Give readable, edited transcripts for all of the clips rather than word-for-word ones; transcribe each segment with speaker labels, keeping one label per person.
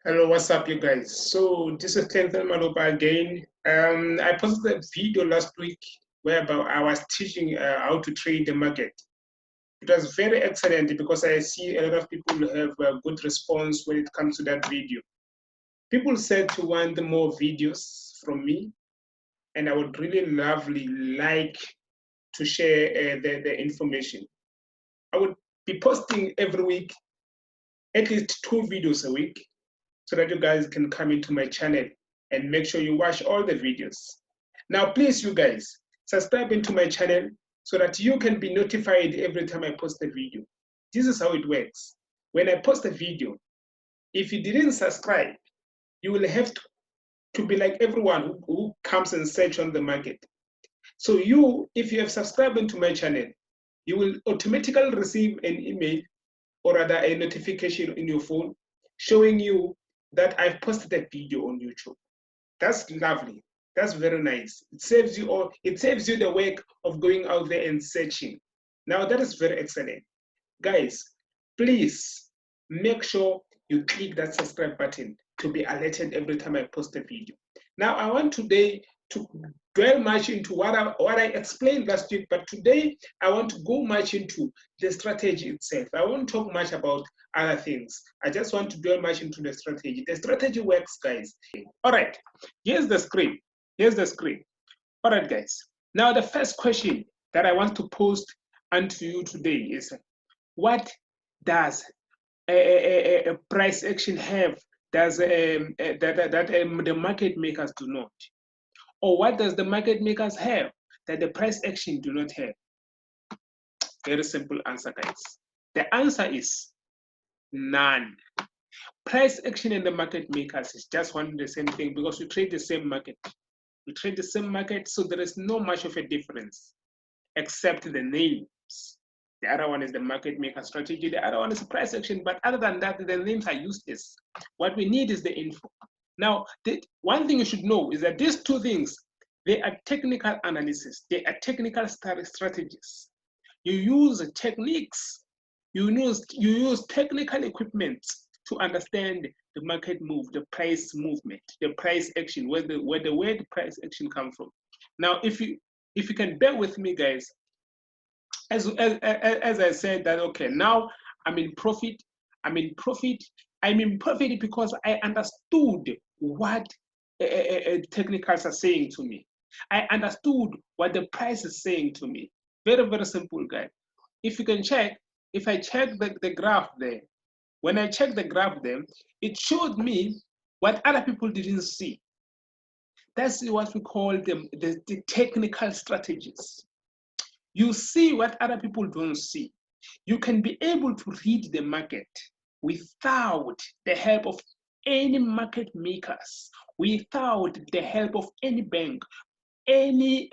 Speaker 1: Hello, what's up, you guys? So this is Clinton Maloba again. I posted a video last week whereby I was teaching how to trade the market. It was very excellent because I see a lot of people have a good response when it comes to that video. People said to want more videos from me, and I would really like to share the information. I would be posting every week, at least 2 videos a week, so that you guys can come into my channel and make sure you watch all the videos. Now, please, you guys, subscribe into my channel so that you can be notified every time I post a video. This is how it works. When I post a video, if you didn't subscribe, you will have to be like everyone who comes and search on the market. So if you have subscribed into my channel, you will automatically receive an email or rather a notification in your phone showing you that I've posted a video on YouTube. That's lovely. That's very nice. It saves you the work of going out there and searching. Now that is very excellent. Guys, please make sure you click that subscribe button to be alerted every time I post a video. Now I want today to dwell much into what I explained last week, but today I want to go much into the strategy itself. I won't talk much about other things. I just want to dwell much into the strategy. The strategy works, guys. All right, here's the screen. Here's the screen. All right, guys. Now the first question that I want to post unto you today is, what does a price action have that the market makers do not? Or what does the market makers have that the price action do not have? Very simple answer, guys. The answer is none. Price action and the market makers is just one and the same thing because we trade the same market. We trade the same market, so there is no much of a difference except the names. The other one is the market maker strategy. The other one is price action. But other than that, the names are useless. What we need is the info. Now, one thing you should know is that these two things, they are technical analysis. They are technical strategies. You use techniques. You use technical equipment to understand the market move, the price movement, the price action, where the word price action comes from. Now, if you can bear with me, guys, as I said that, okay, now I'm in profit. I'm in profit because I understood what technicals are saying to me. I understood what the price is saying to me. Very, very simple, guys. If you can check, if I check the graph there, when I check the graph there, it showed me what other people didn't see. That's what we call the technical strategies. You see what other people don't see. You can be able to read the market without the help of any market makers, without the help of any bank, any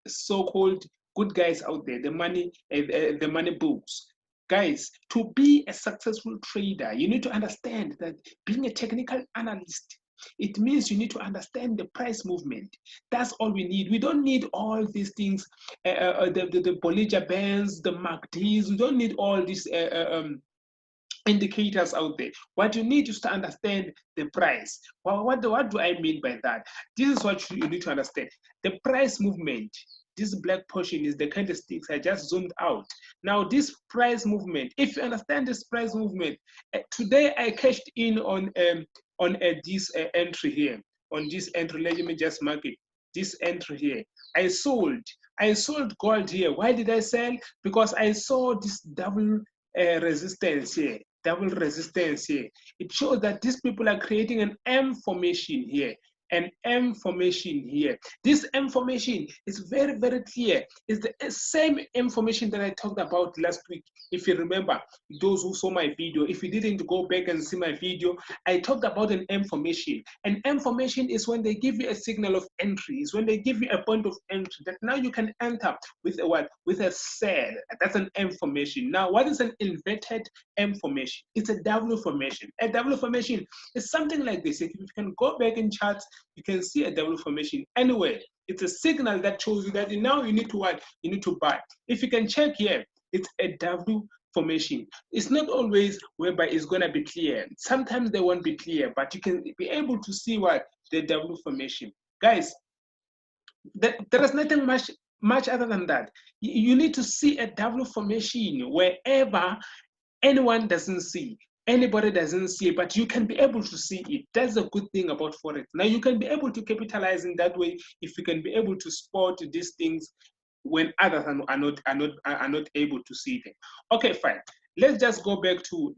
Speaker 1: so-called good guys out there, the money bulls. Guys, to be a successful trader, you need to understand that being a technical analyst, it means you need to understand the price movement. That's all we need. We don't need all these things, the Bollinger Bands, the MACDs. We don't need all these indicators out there. What you need is to understand the price. Well, what do I mean by that? This is what you need to understand. The price movement. This black portion is the candlesticks I just zoomed out. Now, this price movement, if you understand this price movement, today I cashed in on this entry here, on this entry. Let me just mark it. This entry here, I sold gold here. Why did I sell? Because I saw this double resistance here. It shows that these people are creating an M formation here. An M formation here. This M formation is very, very clear. It's the same information that I talked about last week. If you remember, those who saw my video, if you didn't go back and see my video, I talked about an M formation. An M formation is when they give you a signal of entry. It's when they give you a point of entry that now you can enter with a what? With a sell. That's an M formation. Now, what is an inverted M formation? It's a W formation. A W formation is something like this. If you can go back in charts, you can see a W formation anywhere. It's a signal that shows you that now you need to what? You need to buy. If you can check here, it's a W formation. It's not always whereby it's going to be clear. Sometimes they won't be clear, but you can be able to see what the W formation. Guys, there is nothing much other than that. You need to see a W formation wherever anyone doesn't see, anybody doesn't see it, but you can be able to see it. That's a good thing about Forex. Now you can be able to capitalize in that way if you can be able to spot these things when others are not able to see them. Okay, fine. Let's just go back to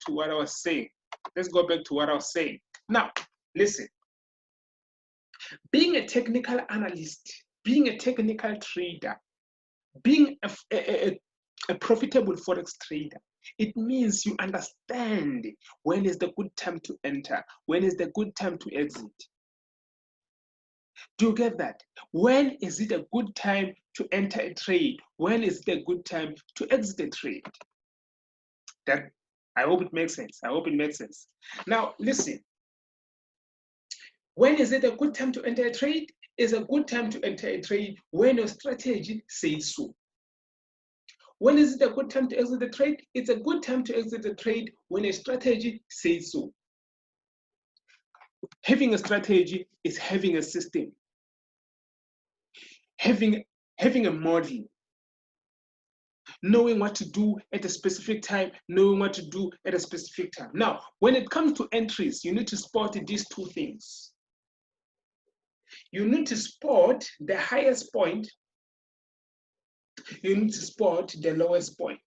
Speaker 1: what I was saying. Let's go back to what I was saying. Now, listen. Being a technical analyst, being a technical trader, being a profitable Forex trader, it means you understand when is the good time to enter, when is the good time to exit. Do you get that? When is it a good time to enter a trade? When is it a good time to exit a trade? That, I hope it makes sense. I hope it makes sense. Now, listen. When is it a good time to enter a trade? It's a good time to enter a trade when your strategy says so. When is it a good time to exit the trade? It's a good time to exit the trade when a strategy says so. Having a strategy is having a system, having a model, knowing what to do at a specific time, knowing what to do at a specific time. Now, when it comes to entries, you need to spot these two things. You need to spot the highest point. You need to spot the lowest point.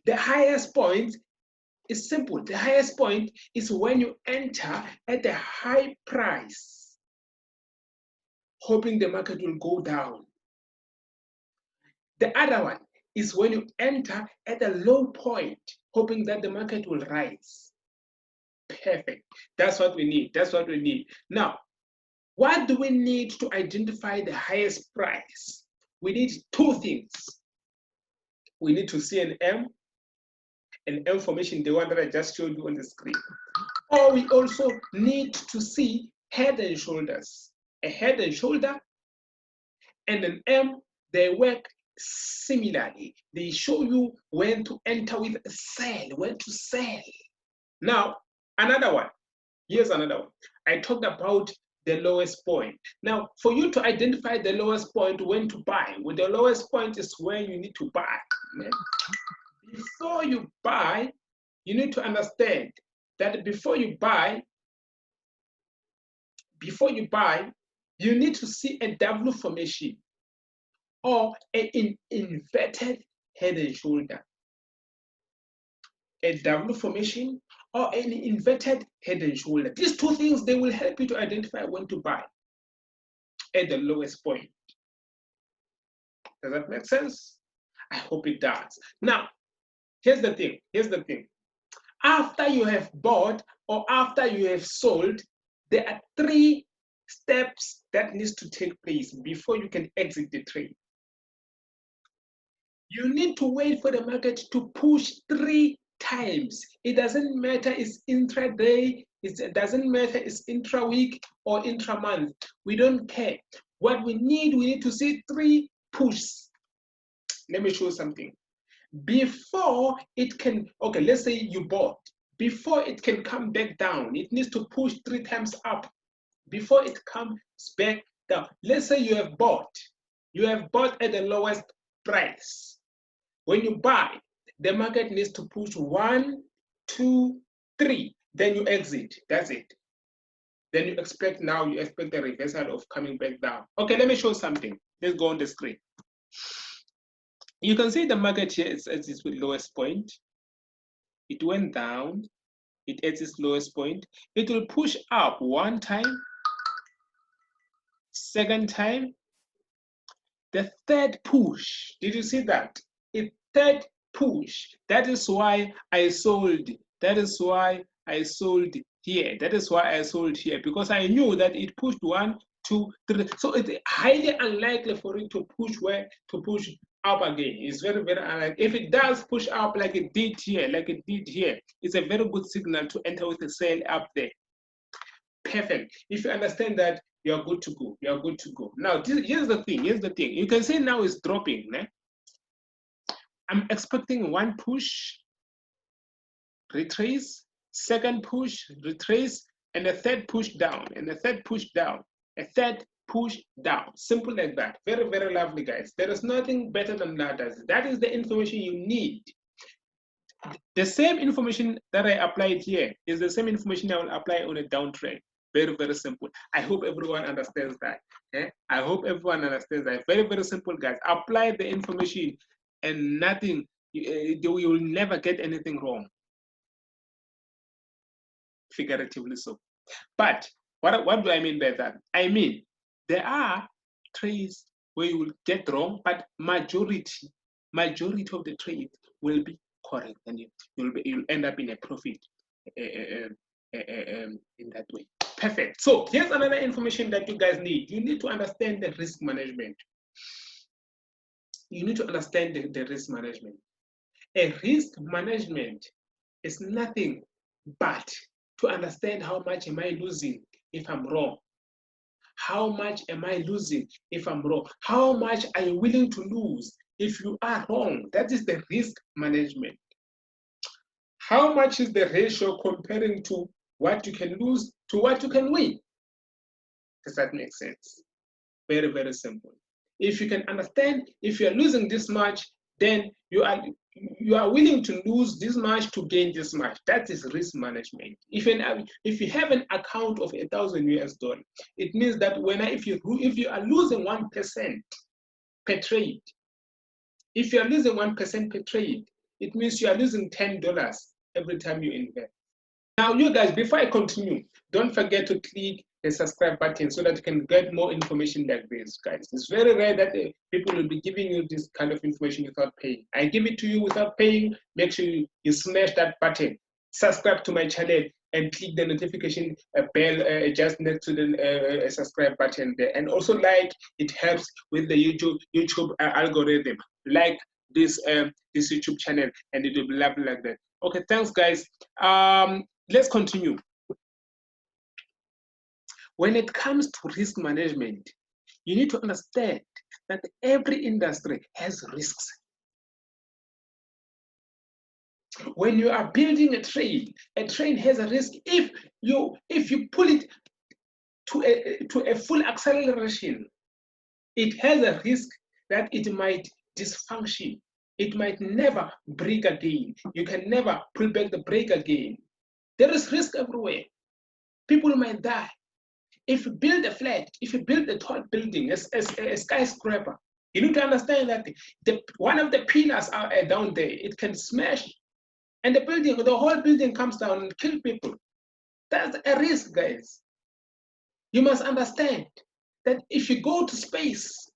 Speaker 1: The highest point is simple. The highest point is when you enter at a high price, hoping the market will go down. The other one is when you enter at a low point, hoping that the market will rise. Perfect. That's what we need. That's what we need. Now, what do we need to identify the highest price? We need two things. We need to see an M formation, the one that I just showed you on the screen. Or we also need to see head and shoulders. A head and shoulder and an M, they work similarly. They show you when to enter with a sell, when to sell. Now, another one. Here's another one. I talked about the lowest point. Now, for you to identify the lowest point, when to buy, well, the lowest point is where you need to buy. Before you buy, you need to understand that before you buy, you need to see a W formation or an inverted head and shoulder. A W formation or an inverted head and shoulder. These two things, they will help you to identify when to buy at the lowest point. Does that make sense? I hope it does. Now, here's the thing. After you have bought or after you have sold, there are 3 steps that needs to take place before you can exit the trade. You need to wait for the market to push 3 times. It doesn't matter it's intraday, it doesn't matter it's intra-week or intra-month. We don't care. What we need to see 3 pushes. Let me show you something. Before it can, okay, let's say you bought. Before it can come back down, it needs to push 3 times up before it comes back down. Let's say you have bought at the lowest price. When you buy, the market needs to push 1, 2, 3, then you exit. That's it. Then you expect the reversal of coming back down. Okay, let me show something. Let's go on the screen. You can see the market here is at its lowest point. It went down. It at its lowest point. It will push up 1 time, 2nd time, the 3rd push. Did you see that? A 3rd push. That is why I sold. That is why I sold here. That is why I sold here, because I knew that it pushed 1, 2, 3. So it's highly unlikely for it to push up again. It's very, very unlikely. If it does push up like it did here, it's a very good signal to enter with a sell up there. Perfect. If you understand that, you're good to go. You're good to go. Now, here's the thing. You can see now it's dropping. I'm expecting one push, retrace, second push, retrace, and a third push down, and a third push down, a third push down. Simple like that. Very, very lovely, guys. There is nothing better than that. That is the information you need. The same information that I applied here is the same information I will apply on a downtrend. Very, very simple. I hope everyone understands that. I hope everyone understands that. Very, very simple, guys. Apply the information and nothing, you will never get anything wrong. Figuratively so. But what do I mean by that? I mean, there are trades where you will get wrong, but majority of the trades will be correct, and you'll end up in a profit in that way. Perfect. So here's another information that you guys need. You need to understand the risk management. You need to understand the risk management. A risk management is nothing but to understand how much am I losing if I'm wrong. How much am I losing if I'm wrong? How much are you willing to lose if you are wrong? That is the risk management. How much is the ratio comparing to what you can lose to what you can win? Does that make sense? Very, very simple. If you can understand, if you're losing this much, then you are willing to lose this much to gain this much. That is risk management. If you have an account of $1,000 US, it means that if you are losing 1% per trade, if you are losing 1% per trade, it means you are losing $10 every time you invest. Now, you guys, before I continue, don't forget to click the subscribe button so that you can get more information like this, guys. It's very rare that people will be giving you this kind of information without paying. I give it to you without paying. Make sure you smash that button, subscribe to my channel, and click the notification bell just next to the subscribe button there. And also it helps with the YouTube algorithm. Like this YouTube channel, and it will be lovely like that. Okay, thanks, guys. Let's continue. When it comes to risk management, you need to understand that every industry has risks. When you are building a train has a risk. If you pull it to a full acceleration, it has a risk that it might dysfunction. It might never break again. You can never pull back the brake again. There is risk everywhere. People might die. If you build a flat, if you build a tall building, a skyscraper, you need to understand that one of the pillars are down there. It can smash, and the whole building comes down and kill people. That's a risk, guys. You must understand that if you go to space,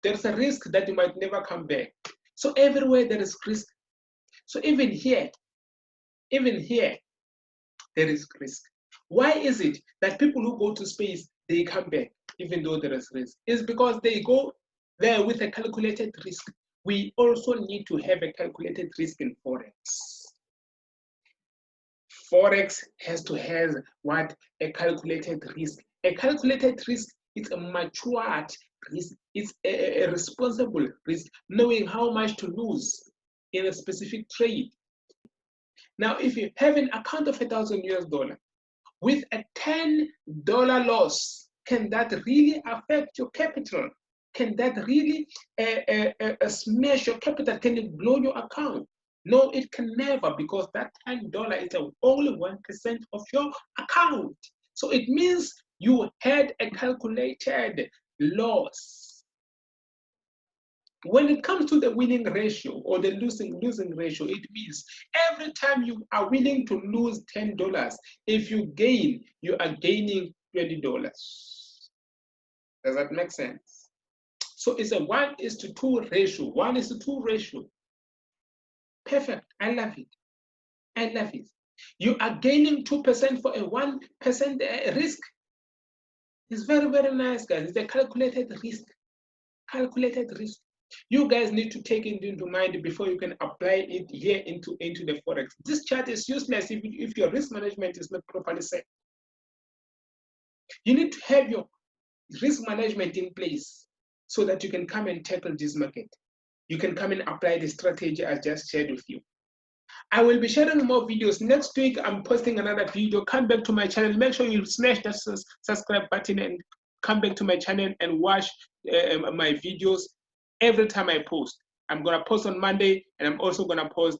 Speaker 1: there's a risk that you might never come back. So everywhere there is risk. So even here, there is risk. Why is it that people who go to space, they come back even though there is risk? It's because they go there with a calculated risk. We also need to have a calculated risk in Forex. Forex has to have what? A calculated risk. A calculated risk is a matured risk. It's a responsible risk, knowing how much to lose in a specific trade. Now, if you have an account of $1,000 with a $10 loss, can that really affect your capital? Can that really smash your capital? Can it blow your account? No, it can never, because that $10 is only 1% of your account. So it means you had a calculated loss. When it comes to the winning ratio or the losing ratio, it means every time you are willing to lose $10, if you gain, you are gaining $20. Does that make sense? So it's a 1:2 ratio. 1:2 ratio. Perfect. I love it. I love it. You are gaining 2% for a 1% risk. It's very, very nice, guys. It's a calculated risk. Calculated risk. You guys need to take it into mind before you can apply it here into the Forex. This chart is useless if your risk management is not properly set. You need to have your risk management in place so that you can come and tackle this market. you can come and apply the strategy I just shared with you. I will be sharing more videos. Next week, I'm posting another video. Come back to my channel. Make sure you smash that subscribe button and come back to my channel and watch my videos every time I post. I'm going to post on Monday, and I'm also going to post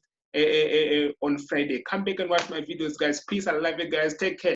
Speaker 1: on Friday. Come back and watch my videos, guys. Peace. I love you guys. Take care.